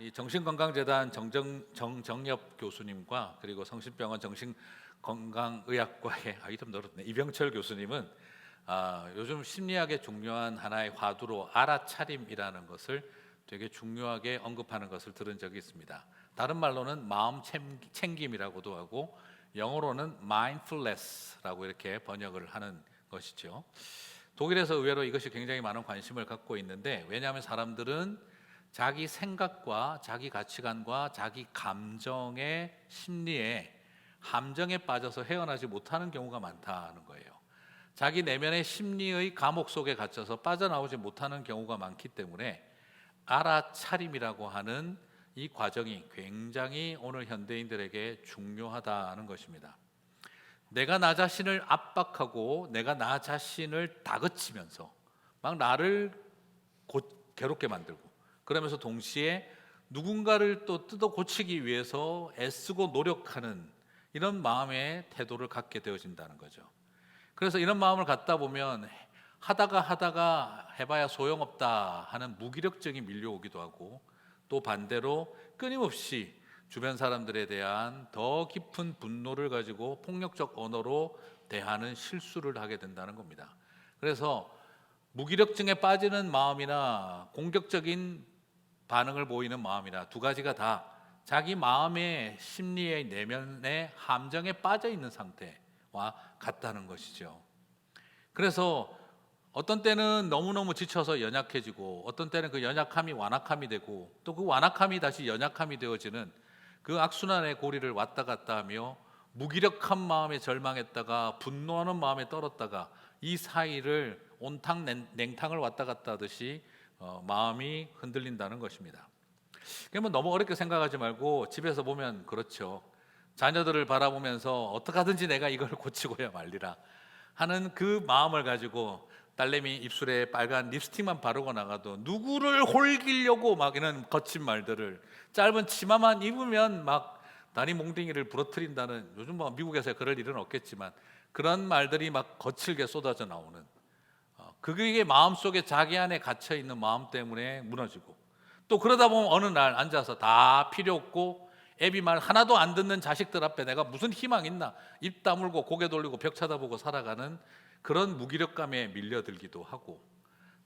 이 정신건강재단 정정엽 교수님과 그리고 성심병원 정신건강의학과의 이름 늘었네 이병철 교수님은 요즘 심리학의 중요한 하나의 화두로 알아차림이라는 것을 되게 중요하게 언급하는 것을 들은 적이 있습니다. 다른 말로는 마음 챙김이라고도 하고 영어로는 mindfulness라고 이렇게 번역을 하는 것이죠. 독일에서 의외로 이것이 굉장히 많은 관심을 갖고 있는데, 왜냐하면 사람들은 자기 생각과 자기 가치관과 자기 감정의 심리에 함정에 빠져서 헤어나지 못하는 경우가 많다는 거예요. 자기 내면의 심리의 감옥 속에 갇혀서 빠져나오지 못하는 경우가 많기 때문에 알아차림이라고 하는 이 과정이 굉장히 오늘 현대인들에게 중요하다는 것입니다. 내가 나 자신을 압박하고 내가 나 자신을 다그치면서 막 나를 괴롭게 만들고, 그러면서 동시에 누군가를 또 뜯어 고치기 위해서 애쓰고 노력하는 이런 마음의 태도를 갖게 되어진다는 거죠. 그래서 이런 마음을 갖다 보면 하다가 해봐야 소용없다 하는 무기력증이 밀려오기도 하고, 또 반대로 끊임없이 주변 사람들에 대한 더 깊은 분노를 가지고 폭력적 언어로 대하는 실수를 하게 된다는 겁니다. 그래서 무기력증에 빠지는 마음이나 공격적인 반응을 보이는 마음이나 두 가지가 다 자기 마음의 심리의 내면의 함정에 빠져 있는 상태와 같다는 것이죠. 그래서 어떤 때는 너무너무 지쳐서 연약해지고, 어떤 때는 그 연약함이 완악함이 되고, 또 그 완악함이 다시 연약함이 되어지는 그 악순환의 고리를 왔다 갔다 하며 무기력한 마음에 절망했다가 분노하는 마음에 떨었다가 이 사이를 온탕 냉탕을 왔다 갔다 하듯이 마음이 흔들린다는 것입니다. 그러면 너무 어렵게 생각하지 말고 집에서 보면 그렇죠. 자녀들을 바라보면서 어떻게 하든지 내가 이걸 고치고야 말리라 하는 그 마음을 가지고 딸내미 입술에 빨간 립스틱만 바르고 나가도 누구를 홀기려고 막 이런 거친 말들을, 짧은 치마만 입으면 막 다리 몽둥이를 부러뜨린다는, 요즘 뭐 미국에서 그럴 일은 없겠지만 그런 말들이 막 거칠게 쏟아져 나오는, 그게 마음속에 자기 안에 갇혀 있는 마음 때문에 무너지고, 또 그러다 보면 어느 날 앉아서 다 필요 없고 애비 말 하나도 안 듣는 자식들 앞에 내가 무슨 희망 있나 입 다물고 고개 돌리고 벽 쳐다보고 살아가는 그런 무기력감에 밀려들기도 하고,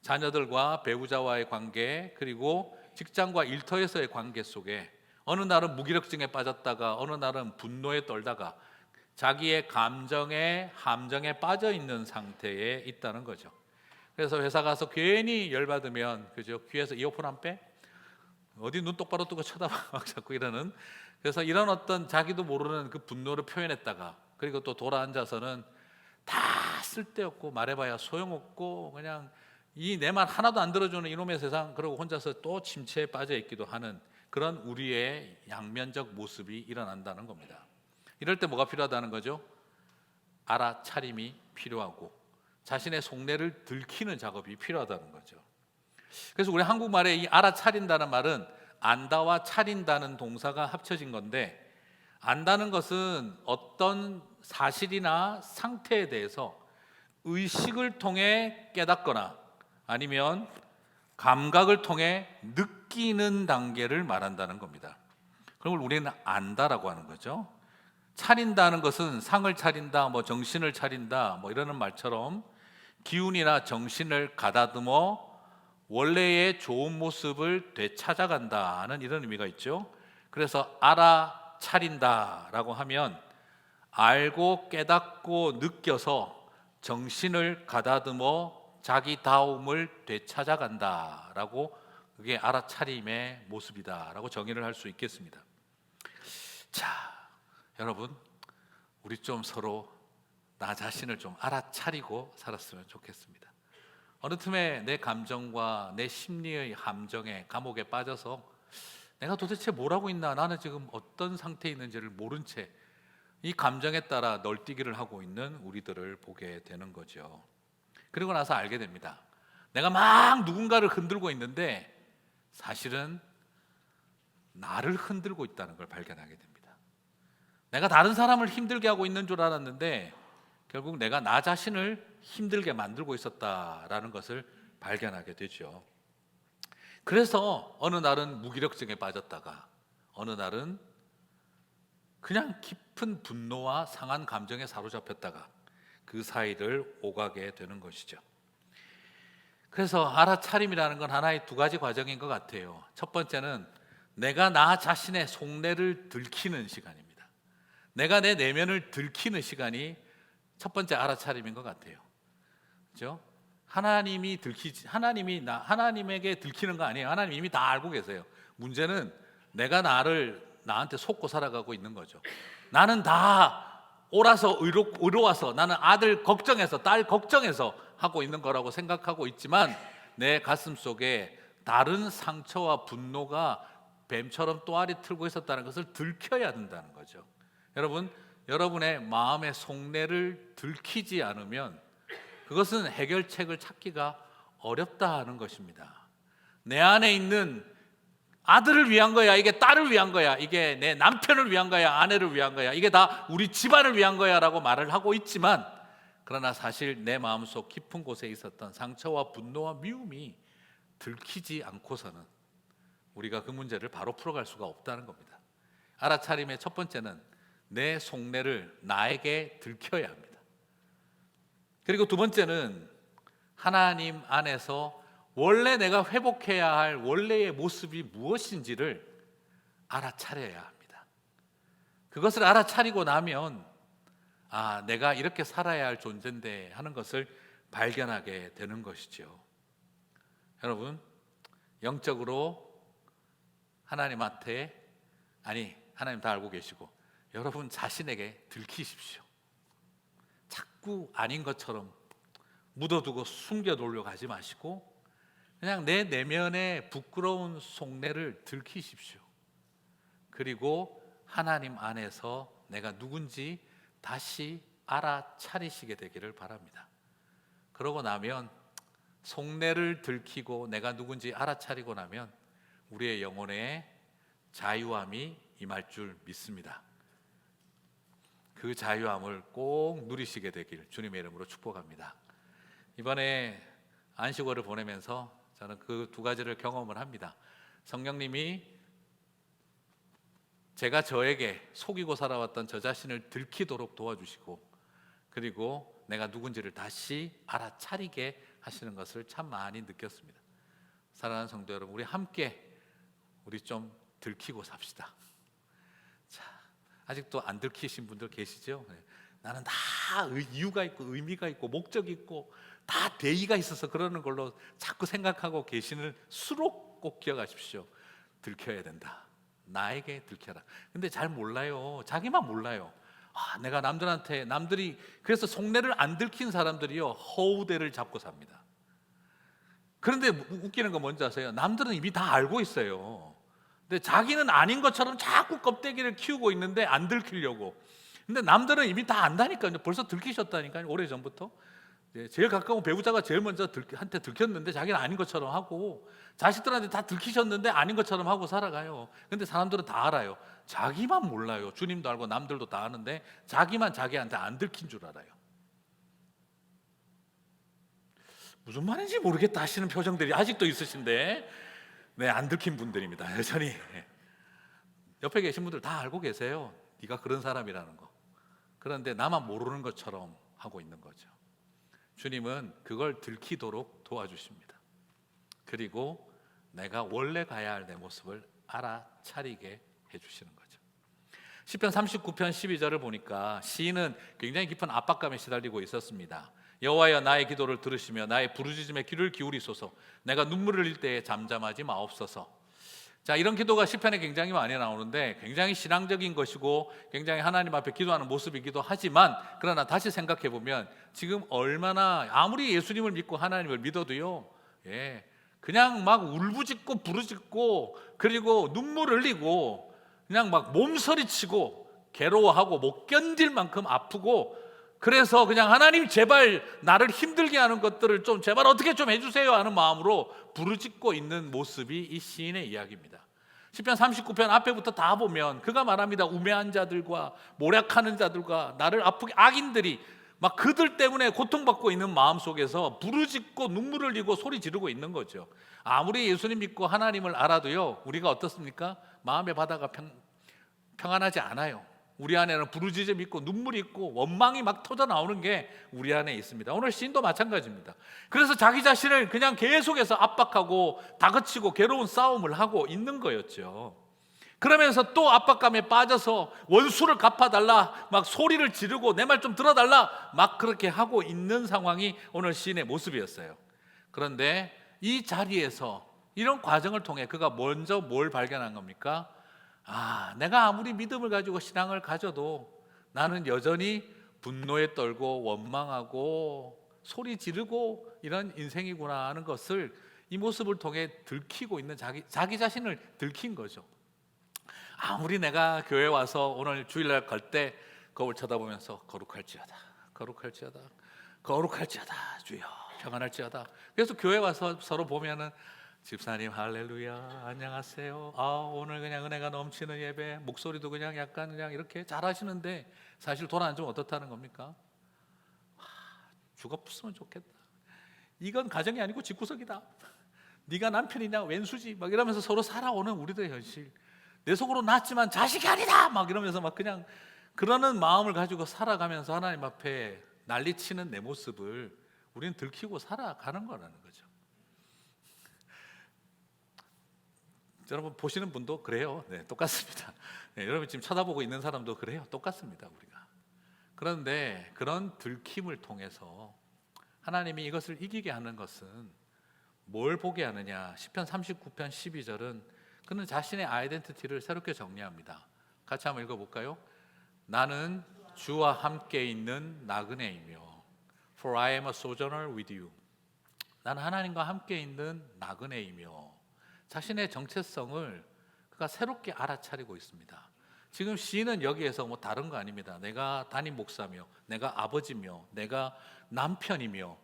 자녀들과 배우자와의 관계, 그리고 직장과 일터에서의 관계 속에 어느 날은 무기력증에 빠졌다가 어느 날은 분노에 떨다가 자기의 감정의 함정에 빠져 있는 상태에 있다는 거죠. 그래서 회사 가서 괜히 열받으면, 그죠? 귀에서 이어폰 안 빼? 어디 눈 똑바로 뜨고 쳐다봐 막 자꾸 이러는, 그래서 이런 어떤 자기도 모르는 그 분노를 표현했다가, 그리고 또 돌아앉아서는 다 쓸데없고 말해봐야 소용없고 그냥 이 내 말 하나도 안 들어주는 이놈의 세상, 그러고 혼자서 또 침체에 빠져 있기도 하는 그런 우리의 양면적 모습이 일어난다는 겁니다. 이럴 때 뭐가 필요하다는 거죠? 알아차림이 필요하고 자신의 속내를 들키는 작업이 필요하다는 거죠. 그래서 우리 한국말에 이 알아차린다는 말은 안다와 차린다는 동사가 합쳐진 건데, 안다는 것은 어떤 사실이나 상태에 대해서 의식을 통해 깨닫거나 아니면 감각을 통해 느끼는 단계를 말한다는 겁니다. 그걸 우리는 안다라고 하는 거죠. 차린다는 것은 상을 차린다, 뭐 정신을 차린다, 뭐 이러는 말처럼 기운이나 정신을 가다듬어 원래의 좋은 모습을 되찾아간다는 이런 의미가 있죠. 그래서 알아차린다라고 하면 알고 깨닫고 느껴서 정신을 가다듬어 자기다움을 되찾아간다라고, 그게 알아차림의 모습이다라고 정의를 할 수 있겠습니다. 자, 여러분, 우리 좀 서로 나 자신을 좀 알아차리고 살았으면 좋겠습니다. 어느 틈에 내 감정과 내 심리의 함정에 감옥에 빠져서 내가 도대체 뭘 하고 있나, 나는 지금 어떤 상태에 있는지를 모른 채 이 감정에 따라 널뛰기를 하고 있는 우리들을 보게 되는 거죠. 그리고 나서 알게 됩니다. 내가 막 누군가를 흔들고 있는데 사실은 나를 흔들고 있다는 걸 발견하게 됩니다. 내가 다른 사람을 힘들게 하고 있는 줄 알았는데 결국 내가 나 자신을 힘들게 만들고 있었다라는 것을 발견하게 되죠. 그래서 어느 날은 무기력증에 빠졌다가 어느 날은 그냥 깊은 분노와 상한 감정에 사로잡혔다가 그 사이를 오가게 되는 것이죠. 그래서 알아차림이라는 건 하나의 두 가지 과정인 것 같아요. 첫 번째는 내가 나 자신의 속내를 들키는 시간입니다. 내가 내 내면을 들키는 시간이 첫 번째 알아차림인 것 같아요. 그렇죠? 하나님에게 들키는 거 아니에요. 하나님 이미 다 알고 계세요. 문제는 내가 나한테 속고 살아가고 있는 거죠. 나는 다 옳아서 의로워서, 나는 아들 걱정해서, 딸 걱정해서 하고 있는 거라고 생각하고 있지만 내 가슴 속에 다른 상처와 분노가 뱀처럼 또아리 틀고 있었다는 것을 들켜야 된다는 거죠. 여러분, 여러분의 마음의 속내를 들키지 않으면 그것은 해결책을 찾기가 어렵다 하는 것입니다. 내 안에 있는 아들을 위한 거야, 이게 딸을 위한 거야, 이게 내 남편을 위한 거야, 아내를 위한 거야, 이게 다 우리 집안을 위한 거야 라고 말을 하고 있지만, 그러나 사실 내 마음속 깊은 곳에 있었던 상처와 분노와 미움이 들키지 않고서는 우리가 그 문제를 바로 풀어갈 수가 없다는 겁니다. 알아차림의 첫 번째는 내 속내를 나에게 들켜야 합니다. 그리고 두 번째는 하나님 안에서 원래 내가 회복해야 할 원래의 모습이 무엇인지를 알아차려야 합니다. 그것을 알아차리고 나면 내가 이렇게 살아야 할 존재인데 하는 것을 발견하게 되는 것이죠. 여러분, 영적으로 하나님한테, 하나님 다 알고 계시고 여러분 자신에게 들키십시오. 자꾸 아닌 것처럼 묻어두고 숨겨놓으려고 하지 마시고 그냥 내 내면의 부끄러운 속내를 들키십시오. 그리고 하나님 안에서 내가 누군지 다시 알아차리시게 되기를 바랍니다. 그러고 나면, 속내를 들키고 내가 누군지 알아차리고 나면 우리의 영혼에 자유함이 임할 줄 믿습니다. 그 자유함을 꼭 누리시게 되길 주님의 이름으로 축복합니다. 이번에 안식월을 보내면서 저는 그 두 가지를 경험을 합니다. 성령님이 제가 저에게 속이고 살아왔던 저 자신을 들키도록 도와주시고, 그리고 내가 누군지를 다시 알아차리게 하시는 것을 참 많이 느꼈습니다. 사랑하는 성도 여러분, 우리 좀 들키고 삽시다. 자, 아직도 안 들키신 분들 계시죠? 나는 다 이유가 있고 의미가 있고 목적이 있고 다 대의가 있어서 그러는 걸로 자꾸 생각하고 계시는 수록 꼭 기억하십시오. 들켜야 된다. 나에게 들켜라. 근데 잘 몰라요. 자기만 몰라요. 내가 남들이 그래서 속내를 안 들킨 사람들이요, 허우대를 잡고 삽니다. 그런데 웃기는 건 뭔지 아세요? 남들은 이미 다 알고 있어요. 근데 자기는 아닌 것처럼 자꾸 껍데기를 키우고 있는데 안 들키려고. 근데 남들은 이미 다 안다니까요. 벌써 들키셨다니까요. 오래전부터. 제일 가까운 배우자가 제일 먼저 한테 들켰는데 자기는 아닌 것처럼 하고, 자식들한테 다 들키셨는데 아닌 것처럼 하고 살아가요. 근데 사람들은 다 알아요. 자기만 몰라요. 주님도 알고 남들도 다 아는데 자기만 자기한테 안 들킨 줄 알아요. 무슨 말인지 모르겠다 하시는 표정들이 아직도 있으신데, 안 들킨 분들입니다. 여전히. 옆에 계신 분들 다 알고 계세요. 네가 그런 사람이라는 거. 그런데 나만 모르는 것처럼 하고 있는 거죠. 주님은 그걸 들키도록 도와주십니다. 그리고 내가 원래 가야 할 내 모습을 알아차리게 해주시는 거죠. 시편 39편 12절을 보니까 시인은 굉장히 깊은 압박감에 시달리고 있었습니다. 여호와여, 나의 기도를 들으시며 나의 부르짖음에 귀를 기울이소서. 내가 눈물을 흘릴 때에 잠잠하지 마옵소서. 자, 이런 기도가 시편에 굉장히 많이 나오는데 굉장히 신앙적인 것이고 굉장히 하나님 앞에 기도하는 모습이기도 하지만, 그러나 다시 생각해 보면 지금 얼마나 아무리 예수님을 믿고 하나님을 믿어도요, 그냥 막 울부짖고 부르짖고 그리고 눈물 흘리고 그냥 막 몸서리치고 괴로워하고 못 견딜 만큼 아프고, 그래서 그냥 하나님 제발 나를 힘들게 하는 것들을 좀 제발 어떻게 좀 해주세요 하는 마음으로 부르짖고 있는 모습이 이 시인의 이야기입니다. 시편 39편 앞에부터 다 보면 그가 말합니다. 우매한 자들과 모략하는 자들과 나를 아프게 악인들이 막 그들 때문에 고통받고 있는 마음 속에서 부르짖고 눈물을 흘리고 소리 지르고 있는 거죠. 아무리 예수님 믿고 하나님을 알아도요, 우리가 어떻습니까? 마음의 바다가 평안하지 않아요. 우리 안에는 부르짖음 있고 눈물이 있고 원망이 막 터져 나오는 게 우리 안에 있습니다. 오늘 시인도 마찬가지입니다. 그래서 자기 자신을 그냥 계속해서 압박하고 다그치고 괴로운 싸움을 하고 있는 거였죠. 그러면서 또 압박감에 빠져서 원수를 갚아달라 막 소리를 지르고 내 말 좀 들어달라 막 그렇게 하고 있는 상황이 오늘 시인의 모습이었어요. 그런데 이 자리에서 이런 과정을 통해 그가 먼저 뭘 발견한 겁니까? 내가 아무리 믿음을 가지고 신앙을 가져도 나는 여전히 분노에 떨고 원망하고 소리 지르고 이런 인생이구나 하는 것을 이 모습을 통해 들키고 있는 자기 자신을 들킨 거죠. 아무리 내가 교회 와서 오늘 주일날 갈 때 거울 쳐다보면서 거룩할지어다 거룩할지어다 거룩할지어다 주여 평안할지어다. 그래서 교회 와서 서로 보면은 집사님 할렐루야 안녕하세요. 오늘 그냥 은혜가 넘치는 예배, 목소리도 그냥 약간 그냥 이렇게 잘하시는데 사실 돌아앉으면 어떻다는 겁니까? 죽었으면 좋겠다. 이건 가정이 아니고 집구석이다. 네가 남편이냐 왼수지 막 이러면서 서로 살아오는 우리들의 현실. 내 속으로 낳았지만 자식이 아니다 막 이러면서 막 그냥 그러는 마음을 가지고 살아가면서 하나님 앞에 난리치는 내 모습을 우리는 들키고 살아가는 거라는 거죠. 여러분 보시는 분도 그래요. 네, 똑같습니다. 네, 여러분 지금 쳐다보고 있는 사람도 그래요. 똑같습니다, 우리가. 그런데 그런 들킴을 통해서 하나님이 이것을 이기게 하는 것은 뭘 보게 하느냐? 시편 39편 12절은 그는 자신의 아이덴티티를 새롭게 정리합니다. 같이 한번 읽어볼까요? 나는 주와 함께 있는 나그네이며 For I am a sojourner with you. 나는 하나님과 함께 있는 나그네이며 자신의 정체성을 그가 새롭게 알아차리고 있습니다. 지금 시인은 여기에서 뭐 다른 거 아닙니다. 내가 담임 목사며 내가 아버지며 내가 남편이며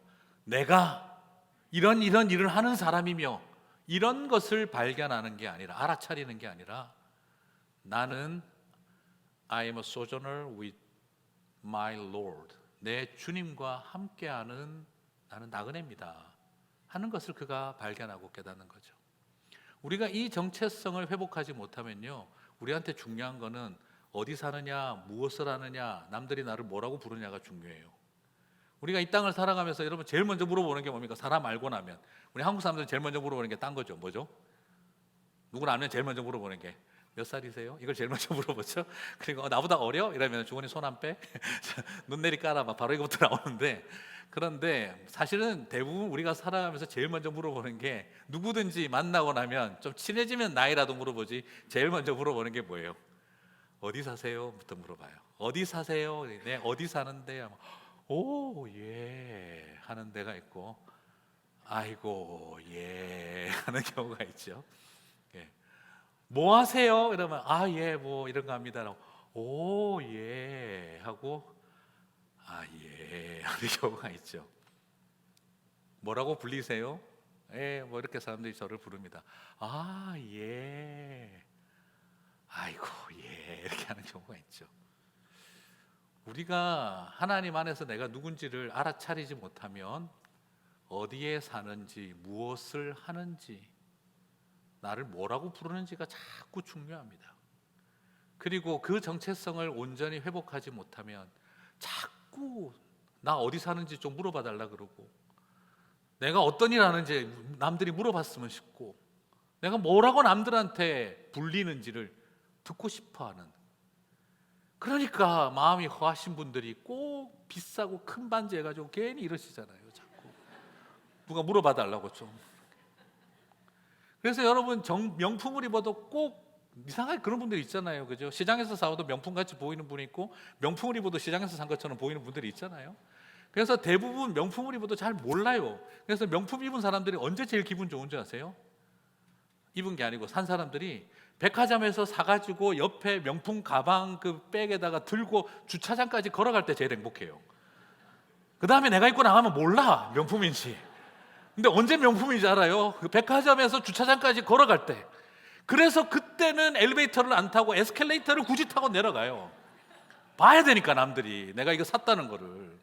내가 이런 일을 하는 사람이며 이런 것을 발견하는 게 아니라 알아차리는 게 아니라 나는 I am a sojourner with my Lord. 내 주님과 함께하는 나는 나그네입니다 하는 것을 그가 발견하고 깨닫는 거죠. 우리가 이 정체성을 회복하지 못하면요, 우리한테 중요한 거는 어디 사느냐, 무엇을 하느냐, 남들이 나를 뭐라고 부르냐가 중요해요. 우리가 이 땅을 살아가면서 여러분 제일 먼저 물어보는 게 뭡니까? 사람 알고 나면 우리 한국 사람들은 제일 먼저 물어보는 게 딴 거죠. 뭐죠? 누구나 알면 제일 먼저 물어보는 게 몇 살이세요? 이걸 제일 먼저 물어보죠. 그리고 나보다 어려? 이러면 주원이 손 안 빼? 눈 내리 깔아 막 바로 이거부터 나오는데, 그런데 사실은 대부분 우리가 살아가면서 제일 먼저 물어보는 게 누구든지 만나고 나면 좀 친해지면 나이라도 물어보지 제일 먼저 물어보는 게 뭐예요? 어디 사세요? 부터 물어봐요. 어디 사세요? 네, 어디 사는데? 오, 예 하는 데가 있고 아이고 예 하는 경우가 있죠. 예. 뭐 하세요? 이러면 예 뭐 이런 거 합니다. 오 예 하고 예 하는 경우가 있죠. 뭐라고 불리세요? 예, 뭐 이렇게 사람들이 저를 부릅니다. 예 아이고 예 이렇게 하는 경우가 있죠. 우리가 하나님 안에서 내가 누군지를 알아차리지 못하면 어디에 사는지 무엇을 하는지 나를 뭐라고 부르는지가 자꾸 중요합니다. 그리고 그 정체성을 온전히 회복하지 못하면 자꾸 나 어디 사는지 좀 물어봐 달라 그러고 내가 어떤 일 하는지 남들이 물어봤으면 싶고 내가 뭐라고 남들한테 불리는지를 듣고 싶어하는, 그러니까 마음이 허하신 분들이 꼭 비싸고 큰 반지 해가지고 괜히 이러시잖아요. 자꾸 누가 물어봐 달라고 좀. 그래서 여러분 명품을 입어도 꼭 이상하게 그런 분들이 있잖아요. 그죠? 시장에서 사와도 명품같이 보이는 분이 있고 명품을 입어도 시장에서 산 것처럼 보이는 분들이 있잖아요. 그래서 대부분 명품을 입어도 잘 몰라요. 그래서 명품 입은 사람들이 언제 제일 기분 좋은지 아세요? 입은 게 아니고 산 사람들이 백화점에서 사가지고 옆에 명품 가방 그 백에다가 들고 주차장까지 걸어갈 때 제일 행복해요. 그 다음에 내가 입고 나가면 몰라 명품인지. 근데 언제 명품인지 알아요? 그 백화점에서 주차장까지 걸어갈 때. 그래서 그때는 엘리베이터를 안 타고 에스컬레이터를 굳이 타고 내려가요. 봐야 되니까 남들이 내가 이거 샀다는 거를.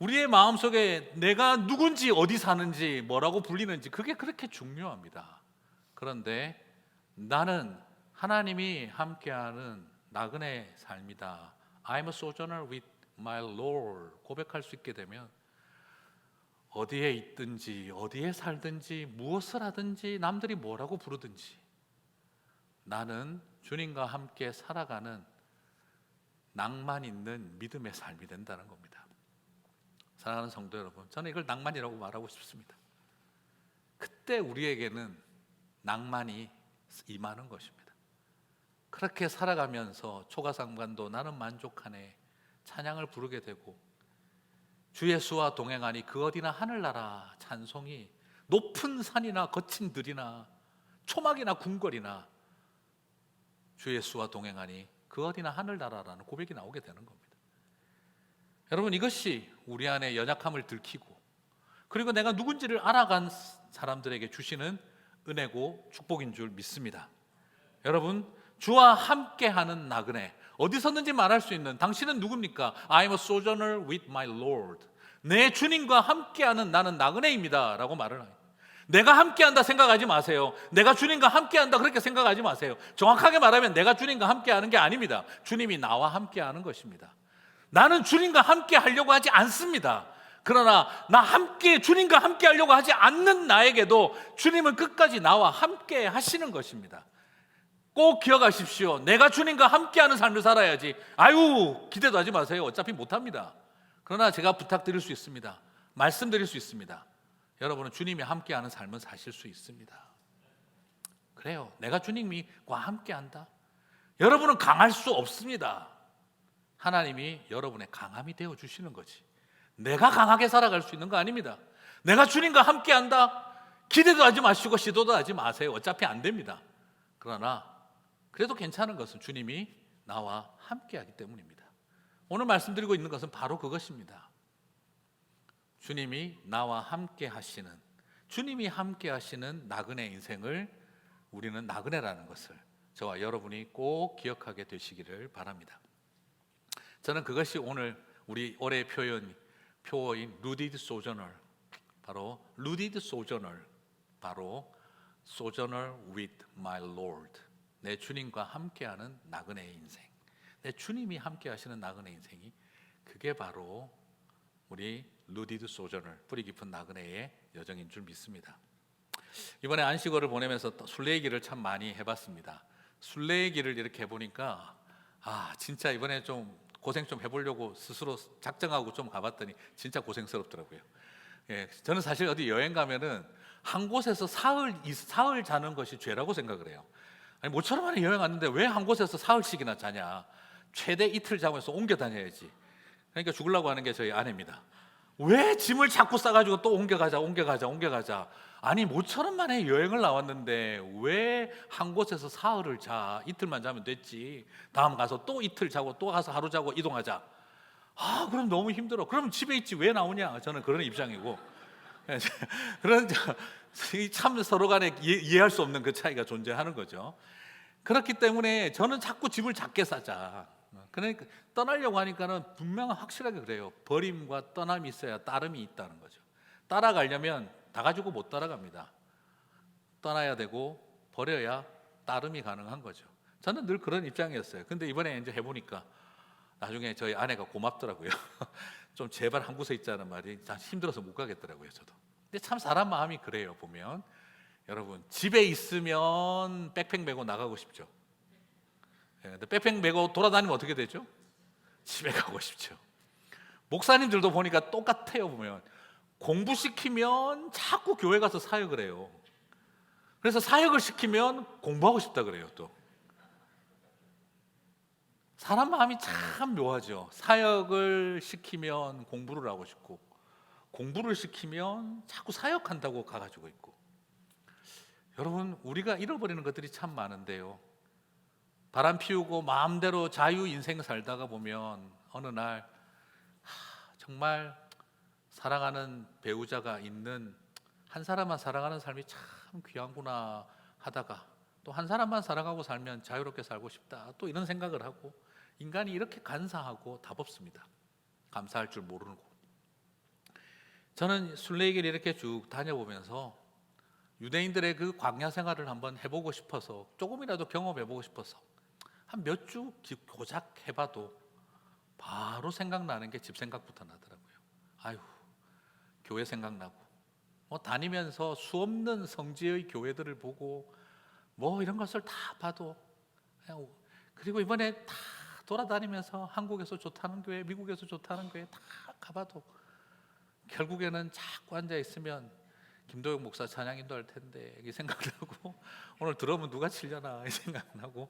우리의 마음속에 내가 누군지, 어디 사는지, 뭐라고 불리는지 그게 그렇게 중요합니다. 그런데 나는 하나님이 함께하는 나그네 삶이다. I'm a sojourner with my Lord 고백할 수 있게 되면 어디에 있든지 어디에 살든지 무엇을 하든지 남들이 뭐라고 부르든지 나는 주님과 함께 살아가는 낭만 있는 믿음의 삶이 된다는 겁니다. 사랑하는 성도 여러분, 저는 이걸 낭만이라고 말하고 싶습니다. 그때 우리에게는 낭만이 임하는 것입니다. 그렇게 살아가면서 초가상관도 나는 만족하네 찬양을 부르게 되고 주 예수와 동행하니 그 어디나 하늘나라 찬송이 높은 산이나 거친 들이나 초막이나 궁궐이나 주 예수와 동행하니 그 어디나 하늘나라라는 고백이 나오게 되는 겁니다. 여러분, 이것이 우리 안에 연약함을 들키고 그리고 내가 누군지를 알아간 사람들에게 주시는 은혜고 축복인 줄 믿습니다. 여러분, 주와 함께하는 나그네, 어디서든지 말할 수 있는 당신은 누굽니까? I'm a sojourner with my Lord. 내 주님과 함께하는 나는 나그네입니다 라고 말을 합니다. 내가 함께한다 생각하지 마세요. 내가 주님과 함께한다 그렇게 생각하지 마세요. 정확하게 말하면 내가 주님과 함께하는 게 아닙니다. 주님이 나와 함께하는 것입니다. 나는 주님과 함께 하려고 하지 않습니다. 그러나 주님과 함께 하려고 하지 않는 나에게도 주님은 끝까지 나와 함께 하시는 것입니다. 꼭 기억하십시오. 내가 주님과 함께하는 삶을 살아야지. 기대도 하지 마세요. 어차피 못합니다. 그러나 제가 부탁드릴 수 있습니다. 말씀드릴 수 있습니다. 여러분은 주님이 함께하는 삶은 사실 수 있습니다. 그래요. 내가 주님과 함께한다. 여러분은 강할 수 없습니다. 하나님이 여러분의 강함이 되어주시는 거지. 내가 강하게 살아갈 수 있는 거 아닙니다. 내가 주님과 함께한다. 기대도 하지 마시고 시도도 하지 마세요. 어차피 안 됩니다. 그러나 그래도 괜찮은 것은 주님이 나와 함께하기 때문입니다. 오늘 말씀드리고 있는 것은 바로 그것입니다. 주님이 나와 함께 하시는, 주님이 함께 하시는 나그네 인생을 우리는 나그네라는 것을 저와 여러분이 꼭 기억하게 되시기를 바랍니다. 저는 그것이 오늘 우리 올해의 표어인 rooted sojourner, 바로 rooted sojourner, 바로 sojourner with my Lord, 내 주님과 함께하는 나그네의 인생, 내 주님이 함께하시는 나그네 인생이 그게 바로 우리 rooted sojourner, 뿌리 깊은 나그네의 여정인 줄 믿습니다. 이번에 안식월을 보내면서 순례기를 참 많이 해봤습니다. 순례기를 이렇게 해보니까 진짜 이번에 좀 고생 좀 해보려고 스스로 작정하고 좀 가봤더니 진짜 고생스럽더라고요. 저는 사실 어디 여행 가면은 한 곳에서 사흘 자는 것이 죄라고 생각을 해요. 아니, 모처럼 안에 여행 왔는데 왜 한 곳에서 사흘씩이나 자냐? 최대 이틀 자면서 옮겨 다녀야지. 그러니까 죽으려고 하는 게 저희 아내입니다. 왜 짐을 자꾸 싸가지고 또 옮겨가자. 아니, 모처럼 만에 여행을 나왔는데 왜 한 곳에서 사흘을 자? 이틀만 자면 됐지. 다음 가서 또 이틀 자고 또 가서 하루 자고 이동하자. 그럼 너무 힘들어. 그럼 집에 있지 왜 나오냐? 저는 그런 입장이고. 그런 참 서로 간에 이해할 수 없는 그 차이가 존재하는 거죠. 그렇기 때문에 저는 자꾸 집을 작게 싸자. 그러니까 떠나려고 하니까는 분명히 확실하게 그래요. 버림과 떠남이 있어야 따름이 있다는 거죠. 따라가려면 다 가지고 못 따라갑니다. 떠나야 되고 버려야 따름이 가능한 거죠. 저는 늘 그런 입장이었어요. 근데 이번에 이제 해보니까 나중에 저희 아내가 고맙더라고요. 좀 제발 한 곳에 있자는 말이 참 힘들어서 못 가겠더라고요, 저도. 근데 참 사람 마음이 그래요. 보면 여러분, 집에 있으면 백팩 메고 나가고 싶죠. 근데 백팩 메고 돌아다니면 어떻게 되죠? 집에 가고 싶죠. 목사님들도 보니까 똑같아요. 보면 공부시키면 자꾸 교회 가서 사역을 해요. 그래서 사역을 시키면 공부하고 싶다 그래요. 또 사람 마음이 참 묘하죠. 사역을 시키면 공부를 하고 싶고, 공부를 시키면 자꾸 사역한다고 가가지고 있고. 여러분, 우리가 잃어버리는 것들이 참 많은데요. 바람 피우고 마음대로 자유 인생 살다가 보면 어느 날 정말 사랑하는 배우자가 있는, 한 사람만 사랑하는 삶이 참 귀한구나 하다가 또 한 사람만 사랑하고 살면 자유롭게 살고 싶다, 또 이런 생각을 하고, 인간이 이렇게 간사하고 답 없습니다. 감사할 줄 모르고. 저는 순례길 이렇게 쭉 다녀보면서 유대인들의 그 광야 생활을 한번 해보고 싶어서, 조금이라도 경험해보고 싶어서 한 몇 주 고작 해봐도 바로 생각나는 게 집 생각부터 나더라고요. 아유, 교회 생각나고, 다니면서 수없는 성지의 교회들을 보고 이런 것을 다 봐도 그냥, 그리고 이번에 다 돌아다니면서 한국에서 좋다는 교회, 미국에서 좋다는 교회 다 가봐도 결국에는 자꾸 앉아 있으면 김도영 목사 찬양 인도할 텐데 이 생각나고, 오늘 들어오면 누가 치려나 이 생각나고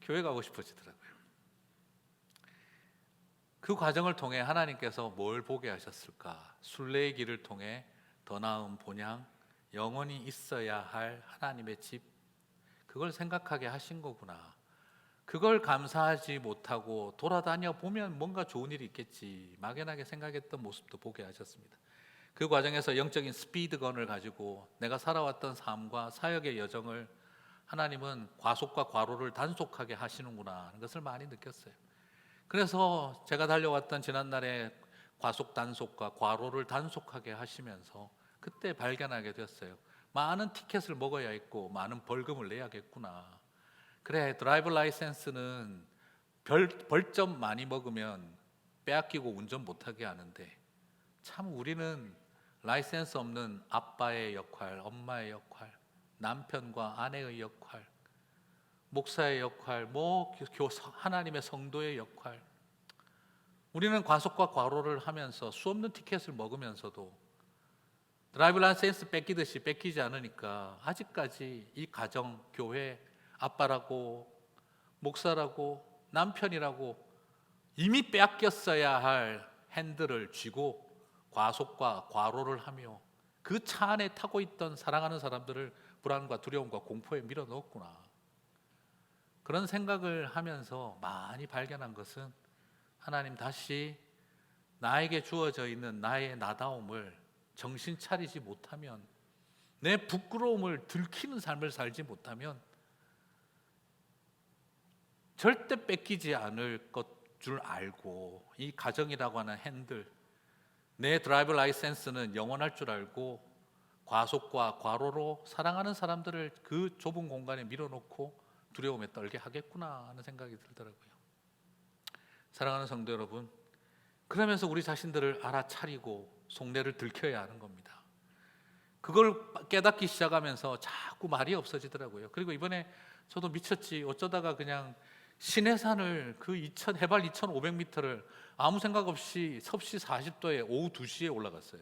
교회 가고 싶어지더라고요. 그 과정을 통해 하나님께서 뭘 보게 하셨을까? 순례의 길을 통해 더 나은 본향, 영원히 있어야 할 하나님의 집, 그걸 생각하게 하신 거구나. 그걸 감사하지 못하고 돌아다녀 보면 뭔가 좋은 일이 있겠지 막연하게 생각했던 모습도 보게 하셨습니다. 그 과정에서 영적인 스피드건을 가지고 내가 살아왔던 삶과 사역의 여정을 하나님은 과속과 과로를 단속하게 하시는구나 하는 것을 많이 느꼈어요. 그래서 제가 달려왔던 지난날의 과속 단속과 과로를 단속하게 하시면서 그때 발견하게 되었어요. 많은 티켓을 먹어야 했고 많은 벌금을 내야겠구나. 그래, 드라이브 라이센스는 벌점 많이 먹으면 빼앗기고 운전 못하게 하는데, 참 우리는 라이센스 없는 아빠의 역할, 엄마의 역할, 남편과 아내의 역할, 목사의 역할, 하나님의 성도의 역할, 우리는 과속과 과로를 하면서 수없는 티켓을 먹으면서도 드라이브 라이센스 뺏기듯이 뺏기지 않으니까 아직까지 이 가정, 교회, 아빠라고, 목사라고, 남편이라고 이미 빼앗겼어야 할 핸들을 쥐고 과속과 과로를 하며 그 차 안에 타고 있던 사랑하는 사람들을 불안과 두려움과 공포에 밀어넣었구나. 그런 생각을 하면서 많이 발견한 것은, 하나님 다시 나에게 주어져 있는 나의 나다움을 정신 차리지 못하면, 내 부끄러움을 들키는 삶을 살지 못하면 절대 뺏기지 않을 것 줄 알고, 이 가정이라고 하는 핸들, 내 드라이브 라이센스는 영원할 줄 알고 과속과 과로로 사랑하는 사람들을 그 좁은 공간에 밀어놓고 두려움에 떨게 하겠구나 하는 생각이 들더라고요. 사랑하는 성도 여러분, 그러면서 우리 자신들을 알아차리고 속내를 들켜야 하는 겁니다. 그걸 깨닫기 시작하면서 자꾸 말이 없어지더라고요. 그리고 이번에 저도 미쳤지, 어쩌다가 그냥 시내산을 해발 2,500m를 아무 생각 없이 섭씨 40도에 오후 2시에 올라갔어요.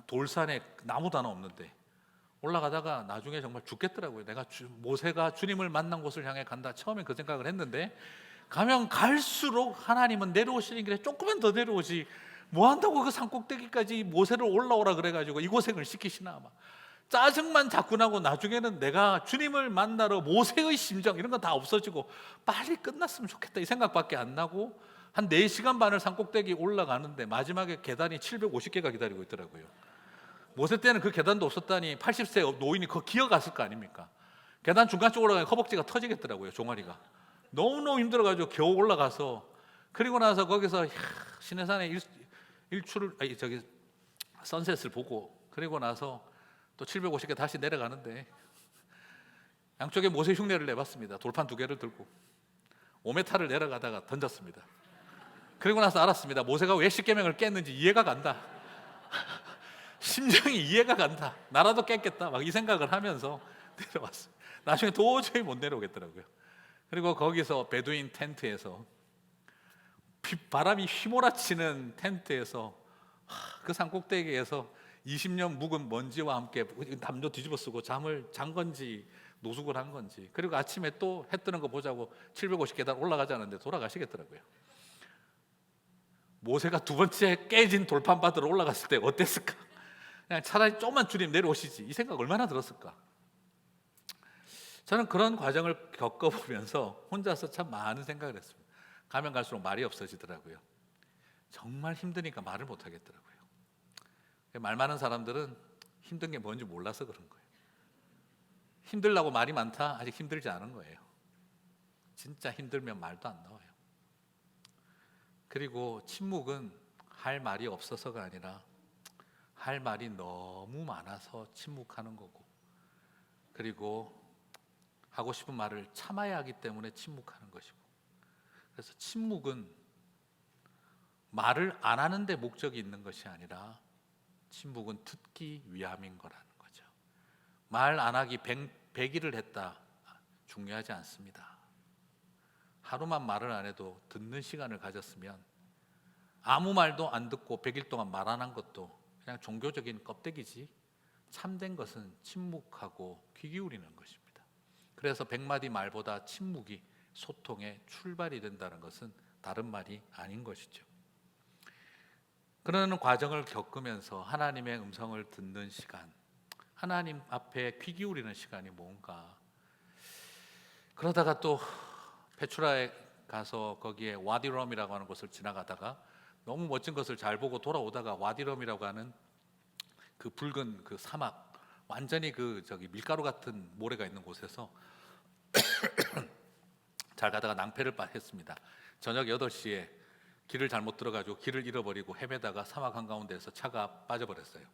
돌산에 나무도 하나 없는데 올라가다가 나중에 정말 죽겠더라고요. 내가 모세가 주님을 만난 곳을 향해 간다, 처음에 그 생각을 했는데, 가면 갈수록 하나님은 내려오시는 길에 조금만 더 내려오지 뭐 한다고 그 산꼭대기까지 모세를 올라오라 그래가지고 이 고생을 시키시나, 막 짜증만 자꾸 나고, 나중에는 내가 주님을 만나러 모세의 심정 이런 건 다 없어지고 빨리 끝났으면 좋겠다 이 생각밖에 안 나고, 한 4시간 반을 산꼭대기 올라가는데 마지막에 계단이 750개가 기다리고 있더라고요. 모세 때는 그 계단도 없었다니 80세 노인이 그거 기어갔을 거 아닙니까? 계단 중간 쪽으로 올라가면 허벅지가 터지겠더라고요, 종아리가. 너무너무 힘들어가지고 겨우 올라가서, 그리고 나서 거기서 시내산에 선셋을 보고, 그리고 나서 또 750개 다시 내려가는데 양쪽에 모세 흉내를 내봤습니다. 돌판 2개를 들고 5m를 내려가다가 던졌습니다. 그리고 나서 알았습니다. 모세가 왜 십계명을 깼는지 이해가 간다. 심정이 이해가 간다. 나라도 깼겠다, 막 이 생각을 하면서 내려왔어요. 나중에 도저히 못 내려오겠더라고요. 그리고 거기서 베두인 텐트에서, 바람이 휘몰아치는 텐트에서, 그 산꼭대기에서 20년 묵은 먼지와 함께 담요 뒤집어 쓰고 잠을 잔 건지 노숙을 한 건지, 그리고 아침에 또 해 뜨는 거 보자고 750계단 올라가자는데 돌아가시겠더라고요. 모세가 2번째 깨진 돌판 받으러 올라갔을 때 어땠을까? 그냥 차라리 조금만 주님 내려오시지, 이 생각 얼마나 들었을까? 저는 그런 과정을 겪어보면서 혼자서 참 많은 생각을 했습니다. 가면 갈수록 말이 없어지더라고요. 정말 힘드니까 말을 못 하겠더라고요. 말 많은 사람들은 힘든 게 뭔지 몰라서 그런 거예요. 힘들다고 말이 많다? 아직 힘들지 않은 거예요. 진짜 힘들면 말도 안 나와요. 그리고 침묵은 할 말이 없어서가 아니라 할 말이 너무 많아서 침묵하는 거고, 그리고 하고 싶은 말을 참아야 하기 때문에 침묵하는 것이고, 그래서 침묵은 말을 안 하는 데 목적이 있는 것이 아니라 침묵은 듣기 위함인 거라는 거죠. 말 안 하기 100일을 했다, 중요하지 않습니다. 하루만 말을 안 해도 듣는 시간을 가졌으면, 아무 말도 안 듣고 100일 동안 말 안 한 것도 그냥 종교적인 껍데기지, 참된 것은 침묵하고 귀 기울이는 것입니다. 그래서 100마디 말보다 침묵이 소통의 출발이 된다는 것은 다른 말이 아닌 것이죠. 그런 과정을 겪으면서 하나님의 음성을 듣는 시간, 하나님 앞에 귀 기울이는 시간이 뭔가. 그러다가 또 페트라에 가서 거기에 와디럼이라고 하는 곳을 지나가다가 너무 멋진 것을 잘 보고 돌아오다가 와디럼이라고 하는 그 붉은 그 사막, 완전히 그 밀가루 같은 모래가 있는 곳에서 잘 가다가 낭패를 했습니다. 저녁 8시에 길을 잘못 들어가지고 길을 잃어버리고 헤매다가 사막 한가운데에서 차가 빠져버렸어요.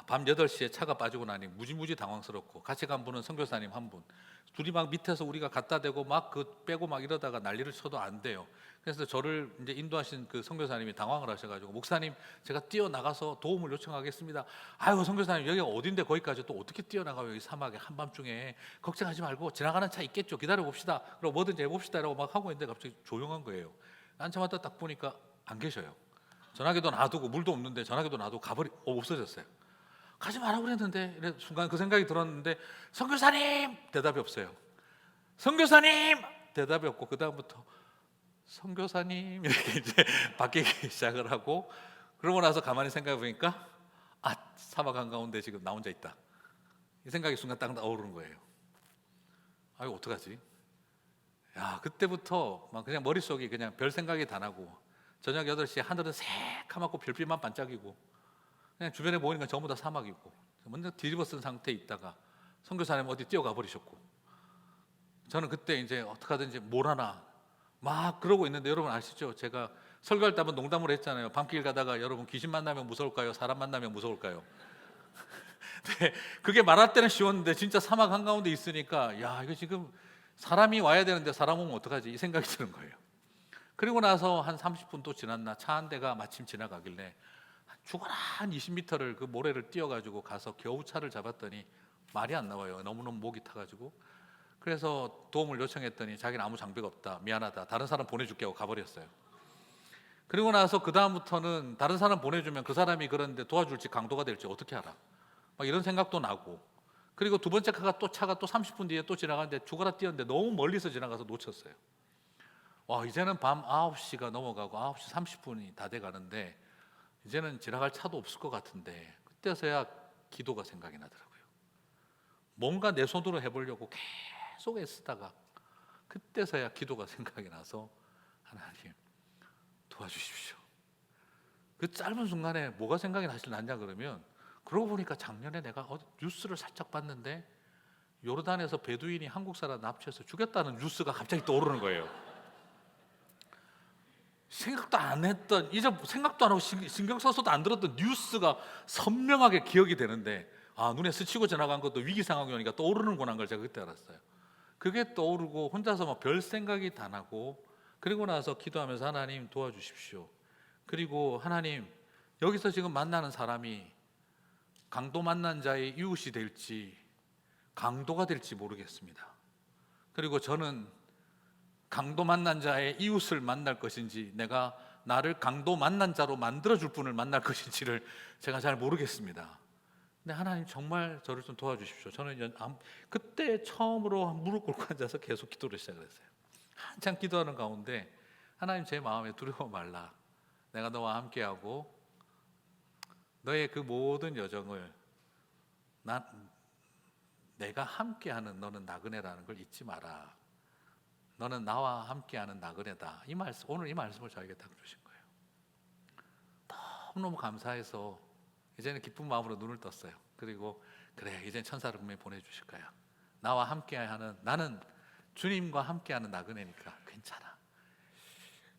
밤 8시에 차가 빠지고 나니 무지무지 당황스럽고, 같이 간 분은 선교사님 한 분, 둘이 막 밑에서 우리가 갖다 대고 막 그 빼고 막 이러다가 난리를 쳐도 안 돼요. 그래서 저를 이제 인도하신 그 선교사님이 당황을 하셔가지고, 목사님 제가 뛰어나가서 도움을 요청하겠습니다. 아유 선교사님, 여기가 어딘데 거기까지 또 어떻게 뛰어나가요, 여기 사막에 한밤중에. 걱정하지 말고 지나가는 차 있겠죠, 기다려 봅시다, 그럼 뭐든지 해봅시다 라고 막 하고 있는데 갑자기 조용한 거예요. 한참 왔다 딱 보니까 안 계셔요. 전화기도 놔두고, 물도 없는데 전화기도 놔두고 없어졌어요. 가지 말라고 그랬는데, 순간 그 생각이 들었는데, 선교사님 대답이 없어요. 선교사님 대답이 없고, 그 다음부터 선교사님 이렇게 이제 바뀌기 시작을 하고, 그러고 나서 가만히 생각해 보니까 사막 한가운데 지금 나 혼자 있다, 이 생각이 순간 딱 떠오르는 거예요. 이거 어떡하지? 그때부터 막 그냥 머릿속이 그냥 별 생각이 다 나고, 저녁 8시에 하늘은 새카맣고 별빛만 반짝이고, 그냥 주변에 보이는 건 전부 다 사막이고, 먼저 뒤집어 쓴 상태에 있다가 선교사님 어디 뛰어가 버리셨고, 저는 그때 이제 어떻게 하든지 뭘 하나 막 그러고 있는데, 여러분 아시죠? 제가 설교할 때 한번 농담을 했잖아요. 밤길 가다가 여러분 귀신 만나면 무서울까요? 사람 만나면 무서울까요? 네, 그게 말할 때는 쉬웠는데 진짜 사막 한가운데 있으니까, 이거 지금 사람이 와야 되는데 사람 오면 어떡하지, 이 생각이 드는 거예요. 그리고 나서 한 30분 또 지났나, 차 한 대가 마침 지나가길래 죽어라 한 20m를 그 모래를 뛰어가지고 가서 겨우 차를 잡았더니 말이 안 나와요. 너무너무 목이 타가지고. 그래서 도움을 요청했더니 자기는 아무 장비가 없다, 미안하다, 다른 사람 보내줄게 하고 가버렸어요. 그리고 나서 그 다음부터는 다른 사람 보내주면 그 사람이 그런데 도와줄지 강도가 될지 어떻게 알아, 막 이런 생각도 나고. 그리고 두 번째 차가 또 30분 뒤에 또 지나가는데 죽어라 뛰었는데 너무 멀리서 지나가서 놓쳤어요. 이제는 밤 9시가 넘어가고 9시 30분이 다 돼가는데 이제는 지나갈 차도 없을 것 같은데, 그때서야 기도가 생각이 나더라고요. 뭔가 내 손으로 해보려고 계속 애쓰다가 그때서야 기도가 생각이 나서, 하나님 도와주십시오. 그 짧은 순간에 뭐가 생각이 났냐 그러면, 그러고 보니까 작년에 내가 뉴스를 살짝 봤는데 요르단에서 베두인이 한국 사람 납치해서 죽였다는 뉴스가 갑자기 떠오르는 거예요. 생각도 안 했던, 이제 생각도 안 하고 신경 써서도 안 들었던 뉴스가 선명하게 기억이 되는데, 눈에 스치고 지나간 것도 위기 상황이 오니까 떠오르는구나 하는 걸 제가 그때 알았어요. 그게 떠오르고 혼자서 막 별 생각이 다 나고, 그리고 나서 기도하면서 하나님 도와주십시오. 그리고 하나님, 여기서 지금 만나는 사람이 강도 만난 자의 이웃이 될지 강도가 될지 모르겠습니다. 그리고 저는 강도 만난 자의 이웃을 만날 것인지, 내가 나를 강도 만난 자로 만들어줄 분을 만날 것인지를 제가 잘 모르겠습니다. 근데 하나님 정말 저를 좀 도와주십시오. 저는 그때 처음으로 무릎 꿇고 앉아서 계속 기도를 시작했어요. 한참 기도하는 가운데, 하나님 제 마음에 두려워 말라, 내가 너와 함께하고 너의 그 모든 여정을 내가 함께하는, 너는 나그네라는 걸 잊지 마라. 너는 나와 함께하는 나그네다. 오늘 이 말씀을 저에게 딱 주신 거예요. 너무너무 감사해서 이제는 기쁜 마음으로 눈을 떴어요. 그리고 그래, 이제는 천사를 분명히 보내주실 거야. 나와 함께하는, 나는 주님과 함께하는 나그네니까 괜찮아.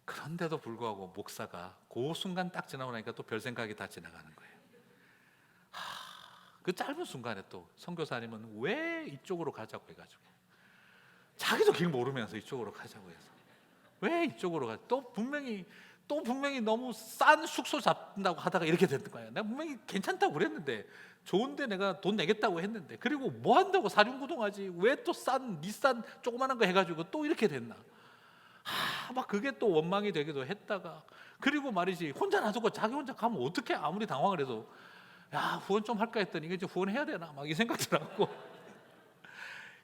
그런데도 불구하고 목사가 그 순간 딱 지나고 나니까 또 별 생각이 다 지나가는 거예요. 그 짧은 순간에 또 선교사님은 왜 이쪽으로 가자고 해가지고, 자기도 길 모르면서 이쪽으로 가자고 해서 왜 이쪽으로 가? 또 분명히 너무 싼 숙소 잡는다고 하다가 이렇게 됐던 거예요. 내가 분명히 괜찮다고 그랬는데, 좋은데 내가 돈 내겠다고 했는데, 그리고 뭐 한다고 사륜구동하지? 왜 또 싼 닛산 조그마한 거 해가지고 또 이렇게 됐나? 막 그게 또 원망이 되기도 했다가, 그리고 말이지, 혼자 놔두고 자기 혼자 가면 어떻게, 아무리 당황을 해도 야, 후원 좀 할까 했더니 이게 후원해야 되나 막 이 생각 들었고,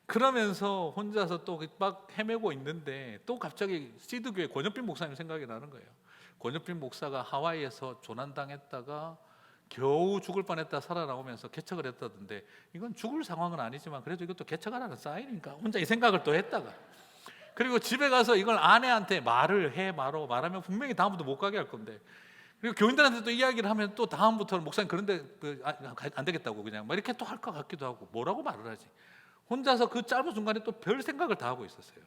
그러면서 혼자서 또 막 헤매고 있는데, 또 갑자기 시드교회 권혁빈 목사님 생각이 나는 거예요. 권혁빈 목사가 하와이에서 조난당했다가 겨우 죽을 뻔했다 살아나오면서 개척을 했다던데, 이건 죽을 상황은 아니지만 그래도 이것도 개척하라는 사인이니까 혼자 이 생각을 또 했다가, 그리고 집에 가서 이걸 아내한테 말을 해 말어, 말하면 분명히 다음부터 못 가게 할 건데, 그리고 교인들한테 또 이야기를 하면 또 다음부터는 목사님 그런데 안 되겠다고 그냥 막 이렇게 또 할 것 같기도 하고, 뭐라고 말을 하지? 혼자서 그 짧은 순간에 또 별 생각을 다 하고 있었어요.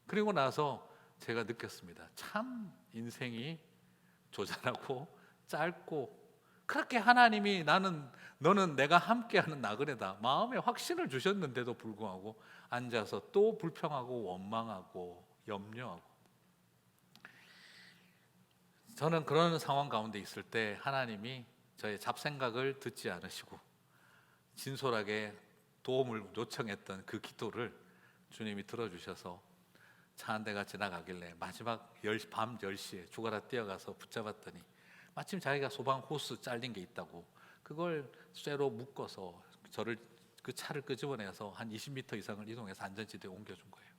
그리고 나서 제가 느꼈습니다. 참 인생이 조잔하고 짧고, 그렇게 하나님이 너는 내가 함께하는 나그네다 마음에 확신을 주셨는데도 불구하고 앉아서 또 불평하고 원망하고 염려하고, 저는 그런 상황 가운데 있을 때 하나님이 저의 잡생각을 듣지 않으시고 진솔하게 도움을 요청했던 그 기도를 주님이 들어주셔서 차 한 대가 지나가길래 마지막 밤 10시에 죽어라 뛰어가서 붙잡았더니, 마침 자기가 소방 호스 잘린 게 있다고 그걸 쇠로 묶어서 저를, 그 차를 끄집어내서 한 20m 이상을 이동해서 안전지대에 옮겨준 거예요.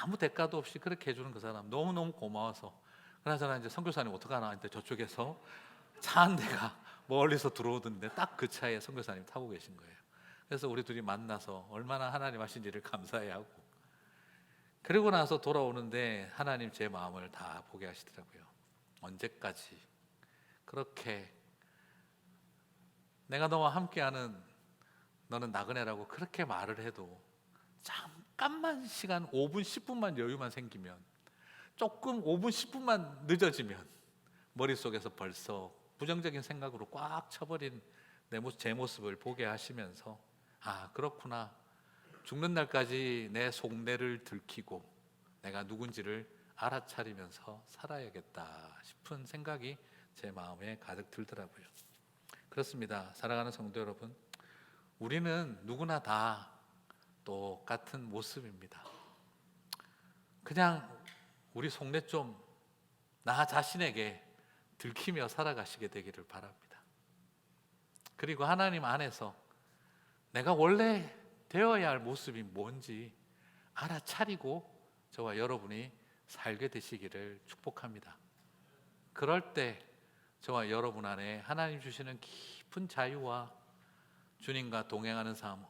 아무 대가도 없이 그렇게 해주는 그 사람 너무너무 고마워서, 그나저나 이제 선교사님 어떡하나 했는데 저쪽에서 차 한 대가 멀리서 들어오던데 딱 그 차에 선교사님 타고 계신 거예요. 그래서 우리 둘이 만나서 얼마나 하나님 하신 일을 감사해하고, 그리고 나서 돌아오는데 하나님 제 마음을 다 보게 하시더라고요. 언제까지 그렇게 내가 너와 함께하는, 너는 나그네라고 그렇게 말을 해도 잠깐만 시간 5분 10분만 여유만 생기면, 조금 5분 10분만 늦어지면 머릿속에서 벌써 부정적인 생각으로 꽉 차버린 제 모습을 보게 하시면서, 아 그렇구나, 죽는 날까지 내 속내를 들키고 내가 누군지를 알아차리면서 살아야겠다 싶은 생각이 제 마음에 가득 들더라고요. 그렇습니다. 사랑하는 성도 여러분, 우리는 누구나 다 똑같은 모습입니다. 그냥 우리 속내 좀 나 자신에게 들키며 살아가시게 되기를 바랍니다. 그리고 하나님 안에서 내가 원래 되어야 할 모습이 뭔지 알아차리고 저와 여러분이 살게 되시기를 축복합니다. 그럴 때 저와 여러분 안에 하나님 주시는 깊은 자유와 주님과 동행하는 삶,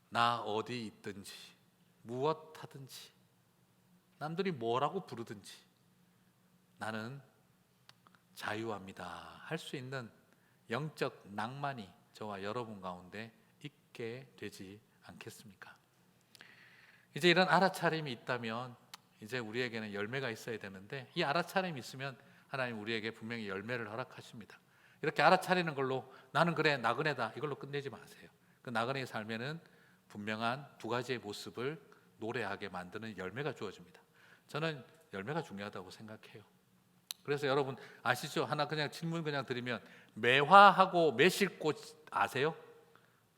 나 어디 있든지 무엇 하든지 남들이 뭐라고 부르든지 나는 자유합니다 할 수 있는 영적 낭만이 저와 여러분 가운데 있게 되지 않겠습니까? 이제 이런 알아차림이 있다면 이제 우리에게는 열매가 있어야 되는데, 이 알아차림이 있으면 하나님 우리에게 분명히 열매를 허락하십니다. 이렇게 알아차리는 걸로 나는 그래 나그네다 이걸로 끝내지 마세요. 그 나그네의 삶에는 분명한 두 가지의 모습을 노래하게 만드는 열매가 주어집니다. 저는 열매가 중요하다고 생각해요. 그래서 여러분 아시죠? 하나 그냥 질문 그냥 드리면, 매화하고 매실꽃 아세요?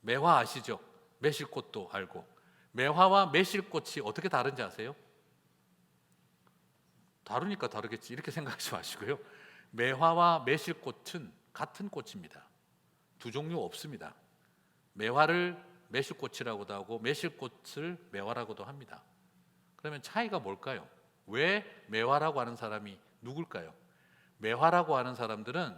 매화 아시죠? 매실꽃도 알고. 매화와 매실꽃이 어떻게 다른지 아세요? 다르니까 다르겠지 이렇게 생각하지 마시고요. 매화와 매실꽃은 같은 꽃입니다. 두 종류 없습니다. 매화를 매실꽃이라고도 하고 매실꽃을 매화라고도 합니다. 그러면 차이가 뭘까요? 왜 매화라고 하는 사람이 누굴까요? 매화라고 하는 사람들은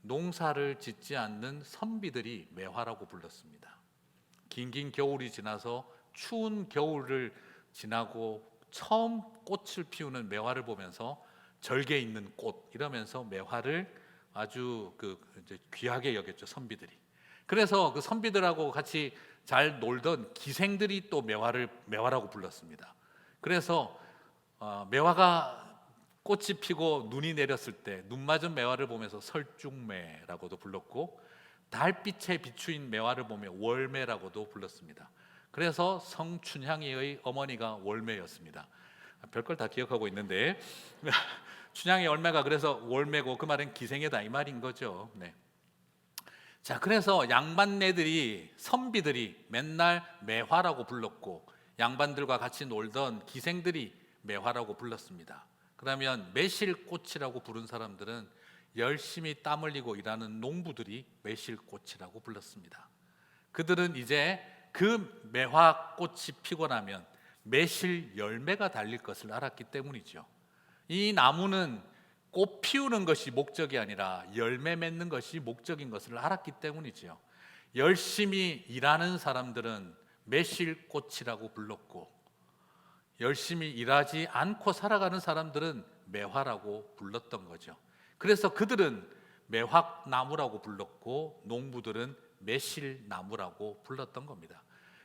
농사를 짓지 않는 선비들이 매화라고 불렀습니다. 긴 겨울이 지나서 추운 겨울을 지나고 처음 꽃을 피우는 매화를 보면서 절개 있는 꽃 이러면서 매화를 아주 이제 귀하게 여겼죠, 선비들이. 그래서 그 선비들하고 같이 잘 놀던 기생들이 또 매화라고 불렀습니다. 그래서 매화가 꽃이 피고 눈이 내렸을 때 눈 맞은 매화를 보면서 설중매라고도 불렀고, 달빛에 비추인 매화를 보며 월매라고도 불렀습니다. 그래서 성춘향이의 어머니가 월매였습니다. 별걸 다 기억하고 있는데 춘향의 월매가 그래서 월매고, 그 말은 기생이다 이 말인 거죠. 네. 자, 그래서 양반네들이, 선비들이 맨날 매화라고 불렀고, 양반들과 같이 놀던 기생들이 매화라고 불렀습니다. 그러면 매실꽃이라고 부른 사람들은 열심히 땀 흘리고 일하는 농부들이 매실꽃이라고 불렀습니다. 그들은 이제 그 매화꽃이 피고 나면 매실 열매가 달릴 것을 알았기 때문이죠. 이 나무는 꽃 피우는 것이 목적이 아니라 열매 맺는 것이 목적인 것을 알았기 때문이지요. 열심히 일하는 사람들은 매실꽃이라고 불렀고, 열심히 일하지 않고 살아가는 사람들은 매화라고 불렀던 거죠. 그래서 그들은 매화나무라고 불렀고, 농부들은 매실나무라고 불렀던 겁니다.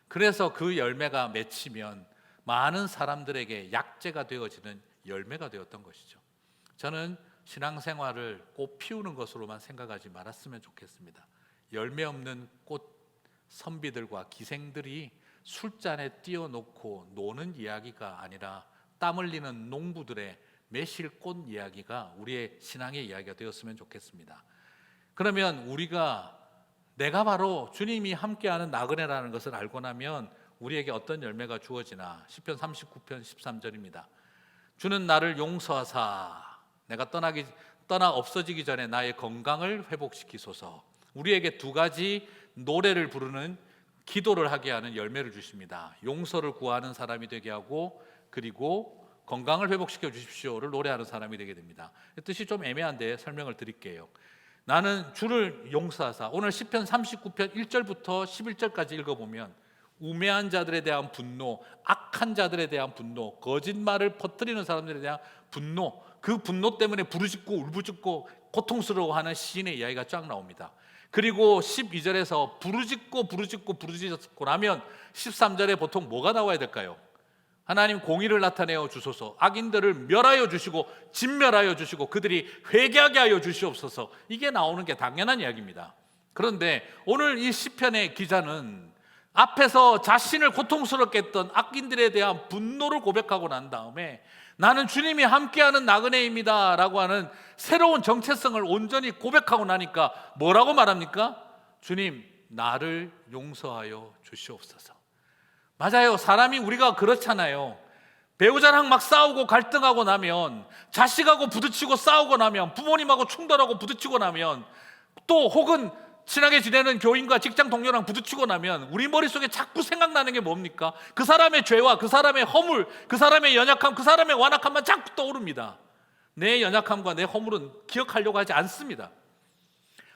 그래서 그 열매가 맺히면 많은 사람들에게 약재가 되어지는 열매가 되었던 것이죠. 저는 신앙생활을 꽃 피우는 것으로만 생각하지 말았으면 좋겠습니다. 열매 없는 꽃 선비들과 기생들이 술잔에 띄워놓고 노는 이야기가 아니라 땀 흘리는 농부들의 매실꽃 이야기가 우리의 신앙의 이야기가 되었으면 좋겠습니다. 그러면 우리가, 내가 바로 주님이 함께하는 나그네라는 것을 알고 나면 우리에게 어떤 열매가 주어지나. 시편 39편 13절입니다. 주는 나를 용서하사 내가 떠나 없어지기 전에 나의 건강을 회복시키소서. 우리에게 두 가지 노래를 부르는, 기도를 하게 하는 열매를 주십니다. 용서를 구하는 사람이 되게 하고, 그리고 건강을 회복시켜 주십시오를 노래하는 사람이 되게 됩니다. 뜻이 좀 애매한데 설명을 드릴게요. 나는 주를 용서하사, 오늘 시편 39편 1절부터 11절까지 읽어보면 우매한 자들에 대한 분노, 악한 자들에 대한 분노, 거짓말을 퍼뜨리는 사람들에 대한 분노, 그 분노 때문에 부르짖고 울부짖고 고통스러워하는 시인의 이야기가 쫙 나옵니다. 그리고 12절에서 부르짖고 나면 13절에 보통 뭐가 나와야 될까요? 하나님 공의를 나타내어 주소서, 악인들을 멸하여 주시고 진멸하여 주시고 그들이 회개하게 하여 주시옵소서. 이게 나오는 게 당연한 이야기입니다. 그런데 오늘 이 시편의 기자는 앞에서 자신을 고통스럽게 했던 악인들에 대한 분노를 고백하고 난 다음에 나는 주님이 함께하는 나그네입니다 라고 하는 새로운 정체성을 온전히 고백하고 나니까 뭐라고 말합니까? 주님, 나를 용서하여 주시옵소서. 맞아요. 사람이 우리가 그렇잖아요. 배우자랑 막 싸우고 갈등하고 나면, 자식하고 부딪히고 싸우고 나면, 부모님하고 충돌하고 부딪히고 나면, 또 혹은 친하게 지내는 교인과 직장 동료랑 부딪히고 나면 우리 머릿속에 자꾸 생각나는 게 뭡니까? 그 사람의 죄와 그 사람의 허물, 그 사람의 연약함, 그 사람의 완악함만 자꾸 떠오릅니다. 내 연약함과 내 허물은 기억하려고 하지 않습니다.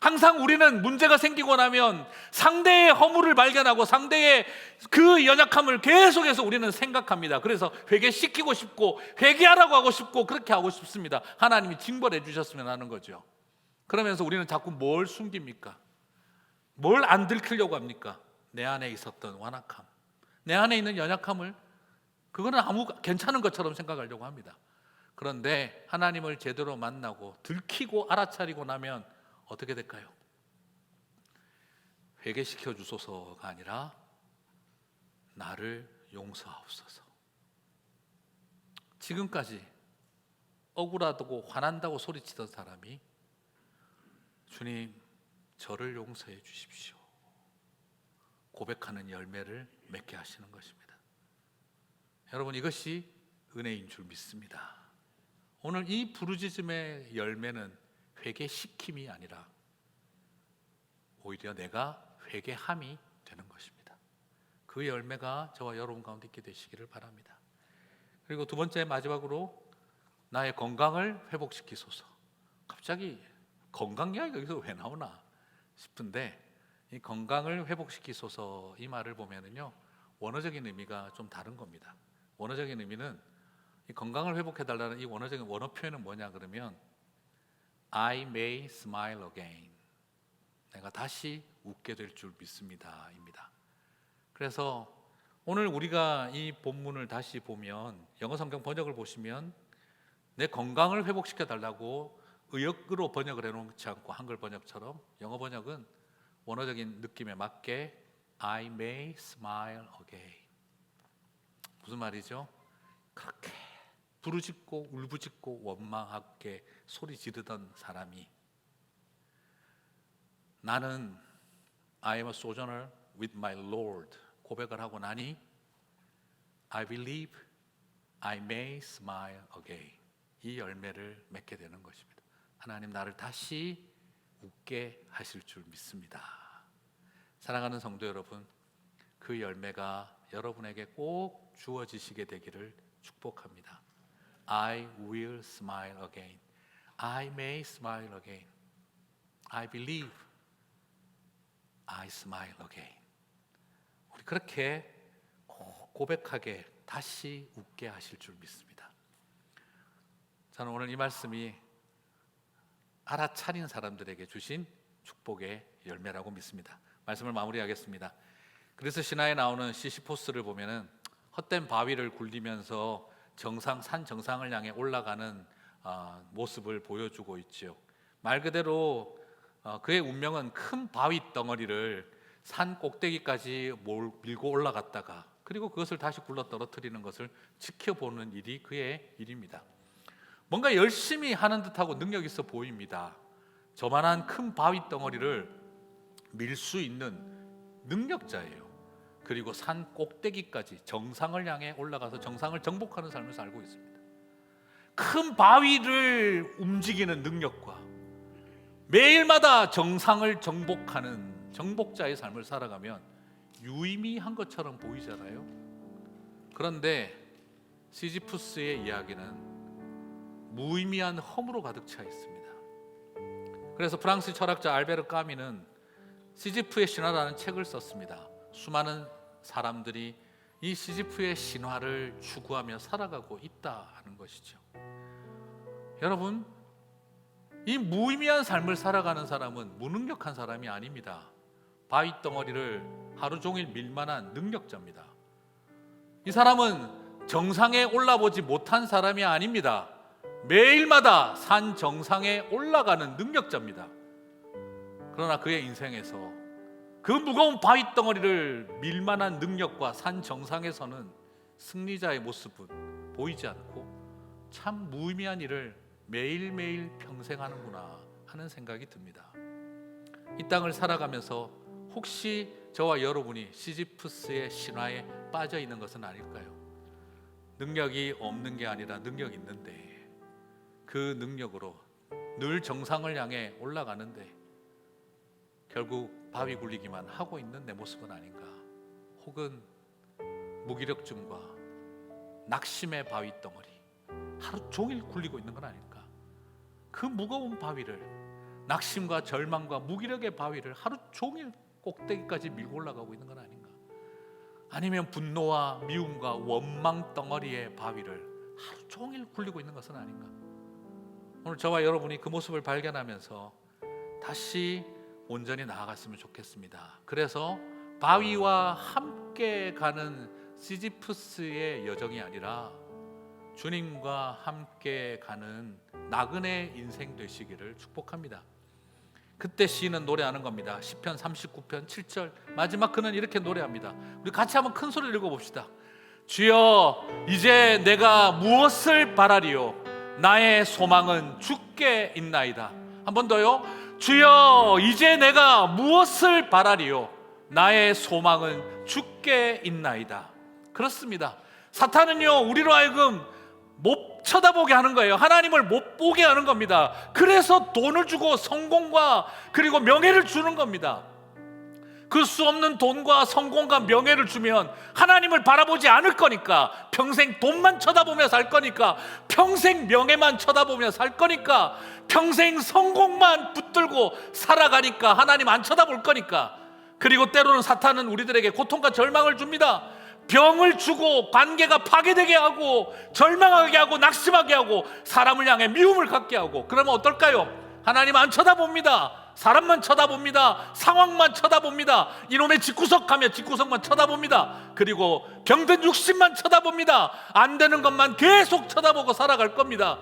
항상 우리는 문제가 생기고 나면 상대의 허물을 발견하고 상대의 그 연약함을 계속해서 우리는 생각합니다. 그래서 회개시키고 싶고 회개하라고 하고 싶고 그렇게 하고 싶습니다. 하나님이 징벌해 주셨으면 하는 거죠. 그러면서 우리는 자꾸 뭘 숨깁니까? 뭘 안 들키려고 합니까? 내 안에 있었던 완악함, 내 안에 있는 연약함을, 그거는 아무 괜찮은 것처럼 생각하려고 합니다. 그런데 하나님을 제대로 만나고 들키고 알아차리고 나면 어떻게 될까요? 회개시켜 주소서가 아니라 나를 용서하옵소서. 지금까지 억울하다고 화난다고 소리치던 사람이 주님, 저를 용서해 주십시오 고백하는 열매를 맺게 하시는 것입니다. 여러분, 이것이 은혜인 줄 믿습니다. 오늘 이 부르짖음의 열매는 회개시킴이 아니라 오히려 내가 회개함이 되는 것입니다. 그 열매가 저와 여러분 가운데 있게 되시기를 바랍니다. 그리고 두 번째, 마지막으로 나의 건강을 회복시키소서. 갑자기 건강 이야기가 여기서 왜 나오나 싶은데, 이 건강을 회복시키소서 이 말을 보면은요, 원어적인 의미가 좀 다른 겁니다. 원어적인 의미는, 이 건강을 회복해달라는 이 원어적인 원어 표현은 뭐냐 그러면 I may smile again, 내가 다시 웃게 될 줄 믿습니다 입니다. 그래서 오늘 우리가 이 본문을 다시 보면 영어 성경 번역을 보시면 내 건강을 회복시켜 달라고 의역으로 번역을 해놓지 않고 한글 번역처럼 영어 번역은 원어적인 느낌에 맞게 I may smile again. 무슨 말이죠? 그렇게 부르짖고 울부짖고 원망하게 소리 지르던 사람이 나는 I am a sojourner with my Lord 고백을 하고 나니 I believe I may smile again. 이 열매를 맺게 되는 것입니다. 하나님 나를 다시 웃게 하실 줄 믿습니다. 사랑하는 성도 여러분, 그 열매가 여러분에게 꼭 주어지시게 되기를 축복합니다. I will smile again. I may smile again. I believe I smile again. 우리 그렇게 고백하게 다시 웃게 하실 줄 믿습니다. 저는 오늘 이 말씀이 알아차린 사람들에게 주신 축복의 열매라고 믿습니다. 말씀을 마무리하겠습니다. 그래서 신화에 나오는 시시포스를 보면은 헛된 바위를 굴리면서 산 정상을 향해 올라가는 모습을 보여주고 있죠. 말 그대로 그의 운명은 큰 바위 덩어리를 산 꼭대기까지 밀고 올라갔다가 그리고 그것을 다시 굴러 떨어뜨리는 것을 지켜보는 일이 그의 일입니다. 뭔가 열심히 하는 듯하고 능력 있어 보입니다. 저만한 큰 바위 덩어리를 밀 수 있는 능력자예요. 그리고 산 꼭대기까지 정상을 향해 올라가서 정상을 정복하는 삶을 살고 있습니다. 큰 바위를 움직이는 능력과 매일마다 정상을 정복하는 정복자의 삶을 살아가면 유의미한 것처럼 보이잖아요. 그런데 시지푸스의 이야기는 무의미한 허무로 가득 차 있습니다. 그래서 프랑스 철학자 알베르 까미는 시지프의 신화라는 책을 썼습니다. 수많은 사람들이 이 시지프의 신화를 추구하며 살아가고 있다는 것이죠. 여러분, 이 무의미한 삶을 살아가는 사람은 무능력한 사람이 아닙니다. 바위 덩어리를 하루 종일 밀만한 능력자입니다. 이 사람은 정상에 올라보지 못한 사람이 아닙니다. 매일마다 산 정상에 올라가는 능력자입니다. 그러나 그의 인생에서 그 무거운 바위 덩어리를 밀만한 능력과 산 정상에서는 승리자의 모습은 보이지 않고 참 무의미한 일을 매일매일 평생 하는구나 하는 생각이 듭니다. 이 땅을 살아가면서 혹시 저와 여러분이 시지푸스의 신화에 빠져 있는 것은 아닐까요? 능력이 없는 게 아니라 능력이 있는데 그 능력으로 늘 정상을 향해 올라가는데 결국 바위 굴리기만 하고 있는 내 모습은 아닌가? 혹은 무기력증과 낙심의 바위 덩어리 하루 종일 굴리고 있는 건 아닐까? 그 무거운 바위를 낙심과 절망과 무기력의 바위를 하루 종일 꼭대기까지 밀고 올라가고 있는 건 아닌가? 아니면 분노와 미움과 원망 덩어리의 바위를 하루 종일 굴리고 있는 것은 아닌가? 오늘 저와 여러분이 그 모습을 발견하면서 다시 온전히 나아갔으면 좋겠습니다. 그래서 바위와 함께 가는 시지푸스의 여정이 아니라 주님과 함께 가는 나그네 인생 되시기를 축복합니다. 그때 시인은 노래하는 겁니다. 시편 39편 7절 마지막 그는 이렇게 노래합니다. 우리 같이 한번 큰 소리를 읽어봅시다. 주여 이제 내가 무엇을 바라리요 나의 소망은 주께 있나이다. 한 번 더요. 주여 이제 내가 무엇을 바라리요 나의 소망은 주께 있나이다. 그렇습니다. 사탄은요 우리로 하여금 못 쳐다보게 하는 거예요. 하나님을 못 보게 하는 겁니다. 그래서 돈을 주고 성공과 그리고 명예를 주는 겁니다. 그 수 없는 돈과 성공과 명예를 주면 하나님을 바라보지 않을 거니까, 평생 돈만 쳐다보며 살 거니까, 평생 명예만 쳐다보며 살 거니까, 평생 성공만 붙들고 살아가니까 하나님 안 쳐다볼 거니까. 그리고 때로는 사탄은 우리들에게 고통과 절망을 줍니다. 병을 주고 관계가 파괴되게 하고 절망하게 하고 낙심하게 하고 사람을 향해 미움을 갖게 하고. 그러면 어떨까요? 하나님 안 쳐다봅니다. 사람만 쳐다봅니다. 상황만 쳐다봅니다. 이놈의 집구석 하면 집구석만 쳐다봅니다. 그리고 병든 육신만 쳐다봅니다. 안 되는 것만 계속 쳐다보고 살아갈 겁니다.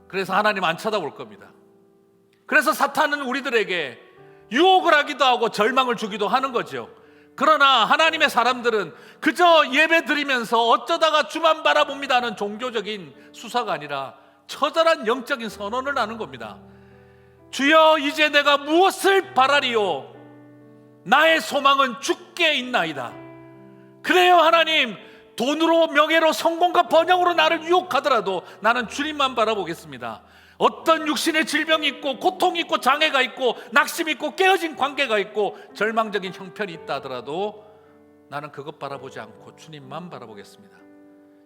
그래서 하나님 안 쳐다볼 겁니다. 그래서 사탄은 우리들에게 유혹을 하기도 하고 절망을 주기도 하는 거죠. 그러나 하나님의 사람들은 그저 예배 드리면서 어쩌다가 주만 바라봅니다 하는 종교적인 수사가 아니라 처절한 영적인 선언을 하는 겁니다. 주여, 이제 내가 무엇을 바라리요? 나의 소망은 주께 있나이다. 그래요, 하나님. 돈으로, 명예로, 성공과 번영으로 나를 유혹하더라도 나는 주님만 바라보겠습니다. 어떤 육신의 질병이 있고 고통이 있고 장애가 있고 낙심이 있고 깨어진 관계가 있고 절망적인 형편이 있다 하더라도 나는 그것 바라보지 않고 주님만 바라보겠습니다.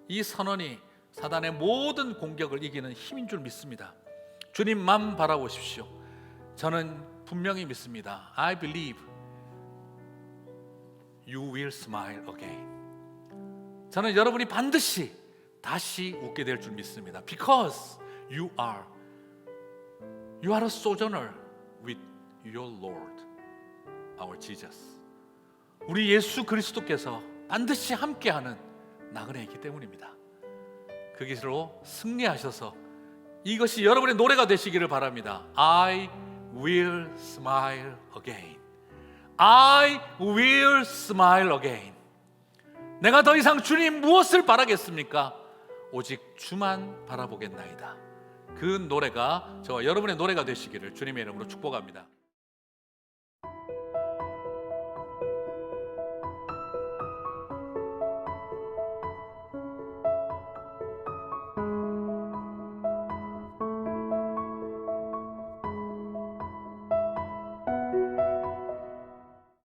이 선언이 사단의 모든 공격을 이기는 힘인 줄 믿습니다. 주님만 바라보십시오. 저는 분명히 믿습니다. I believe you will smile again. 저는 여러분이 반드시 다시 웃게 될 줄 믿습니다. Because you are a sojourner with your Lord, our Jesus. 우리 예수 그리스도께서 반드시 함께하는 나그네이기 때문입니다. 그 길로 승리하셔서 이것이 여러분의 노래가 되시기를 바랍니다. I will smile again. I will smile again. 내가 더 이상 주님 무엇을 바라겠습니까? 오직 주만 바라보겠나이다. 그 노래가 저와 여러분의 노래가 되시기를 주님의 이름으로 축복합니다.